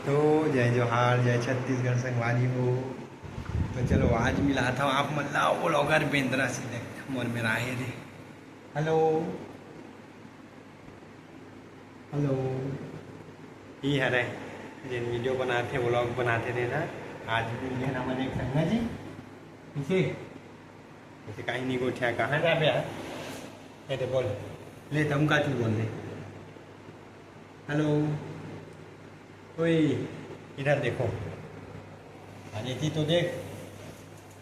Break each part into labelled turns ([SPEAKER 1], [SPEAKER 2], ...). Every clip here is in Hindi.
[SPEAKER 1] तो जय जोहार, जय छत्तीसगढ़ संगवारी हो। तो चलो आज मिला था आप मल्ला वो लोगर बेंद्रा से देख मोर में राहे रे। हेलो हेलो, ये है रे जिन वीडियो बनाते व्लॉग बनाते थे ना, आज भी ये ना मैंने एक संगा जी इसे इसे कहीं नहीं को उठा कहाँ जा पे यार। ये बोल ले तुम का चीज बोल दे। हेलो ओए इधर देखो, अरे थी तो देख।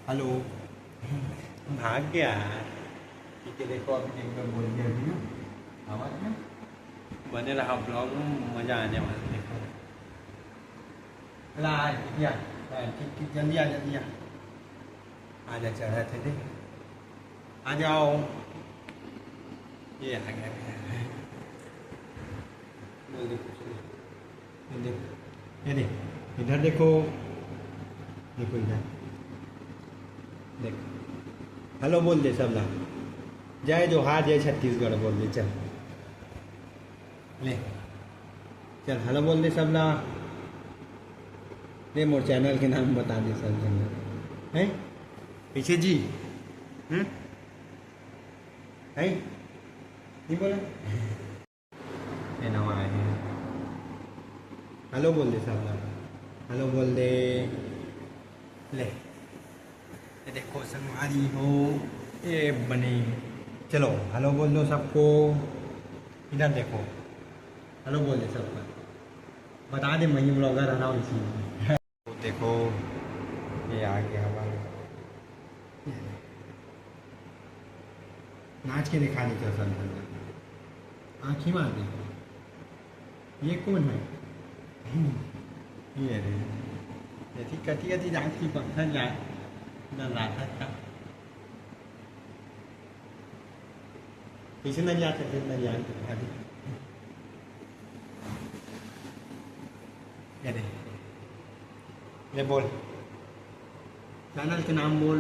[SPEAKER 1] हेलो भाग गया। ठीक है देखो अभी एक बार बोल दिया अभी ना आवाज़ में बने रहा ब्लॉग में, मज़ा आने वाला देखो। अला आ गया ठीक ठीक, जल्दी आ जल्दी आ जा, चढ़ा थे देख, आ जाओ। ये आ गया बोल दे कुछ नहीं। देख ये देख इधर देखो, देखो इधर देख। हेलो बोल दे सब ना, जय जोहार जय छत्तीसगढ़ बोल दे। चल ले चल हेलो बोल दे सब ना। ले मोर चैनल के नाम बता दे सब जन है पीछे जी है नहीं बोला ये नवा आए हैं। हेलो बोल दे सब ना, हेलो बोल दे। ले ये देखो संगवारी हो ये बनी। चलो हेलो बोल दो सबको, इधर देखो हेलो बोल दे सबको, बता दे मैं ब्लॉगर आ रहा हूँ इसी में। तो देखो ये आ गया हमारा, नाच के दिखा दी चल सब आँखी मार दी। ये कौन है? ये रे ये थी कटी कटी जात की पत्थर जाए न लाता था पीछे न जाते थे न जान के दिखा दी। ये दे ले बोल चैनल के नाम बोल।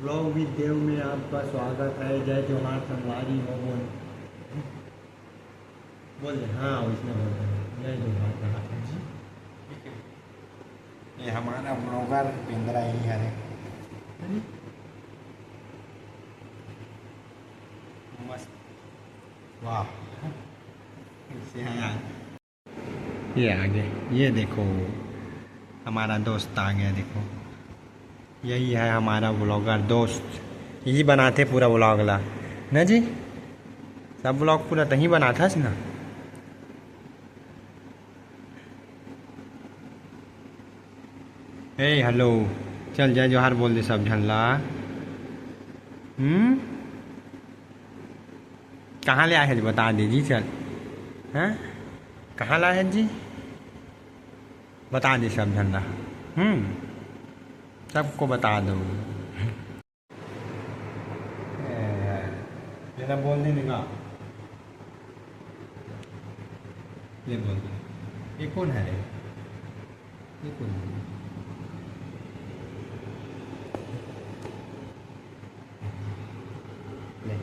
[SPEAKER 1] ब्लॉग विद देव में आपका स्वागत है, जय जोहार संगवारी हो बोल। बोल दे हाँ उसने बोल जय जोहार कहा था जी। ये हमारा ब्लॉगर बेंद्रा ही है रे। मस्त वाह इसे है यार। ये आगे ये देखो हमारा दोस्त आ गया देखो, यही है हमारा ब्लॉगर दोस्त, यही बनाते पूरा ब्लॉग ला ना जी। सब ब्लॉग पूरा तही बना था ना। हे हेलो चल जय जोहार बोल दे सब झल्ला। कहाँ ले आए हैं बता दीजिए चल। हैं कहाँ लाए हैं जी बता दे सब झल्ला। सबको बता दो। मेरा बोल दे निका ले बोल दे। ये कौन है रे? ये कौन है? ले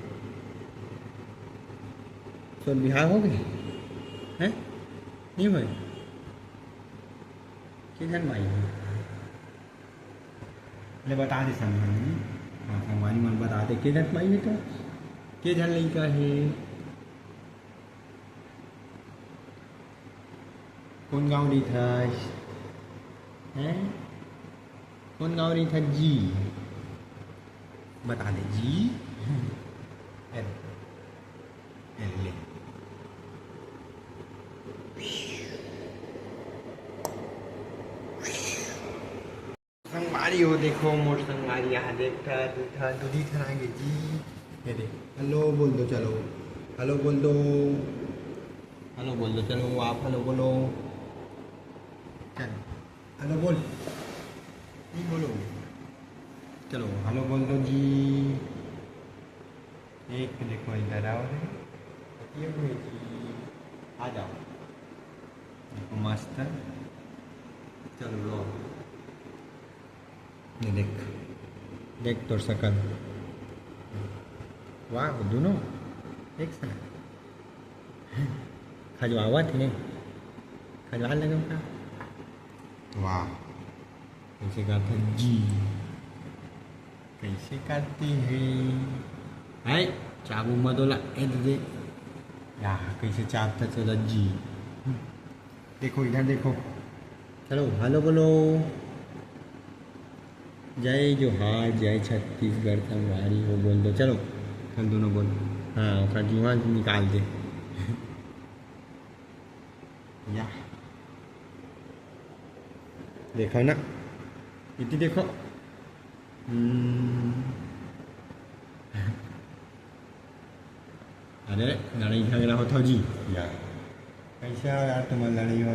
[SPEAKER 1] तो बिहार हो गई हैं? नहीं भाई किधर माई है? ले बता दे संगवारी। हाँ संगवारी मन बता दे किधर माई है तो किधर लड़का है? कौन गाँव रही था हैं? कौन गाँव रही था जी बता दे जी। ले संगवारी हो देखो मोर संगवारी यहाँ देखता दूठा दूधी थराएंगे जी। ये देख हेलो बोल दो चलो, हेलो बोल दो, हेलो बोल दो चलो आप हेलो बोलो। चलो हेलो बोल नहीं बोलो चलो हेलो बोल दो जी। एक देखो इधर आओ रे ये हुए जी, आ जाओ देखो मस्त है। चलो लो ये देख देख तोर सकल वाह दोनों एक साथ खजवावत है। खजवान लगा का वाह कैसे गाता जी कैसे गाते हैं है चाबू मदोला दे या कैसे चापता चला जी देखो इधर देखो चलो हेलो बोलो जय जोहार जय छत्तीसगढ़ संगवारी वो बोल दो चलो हम दोनों बोल हाँ उसका जुआन निकाल दे या देखो ना इतनी देखो अरे लड़ाई झगड़ा होता जी यार कैसा यार तुम्हारा लड़ाई हो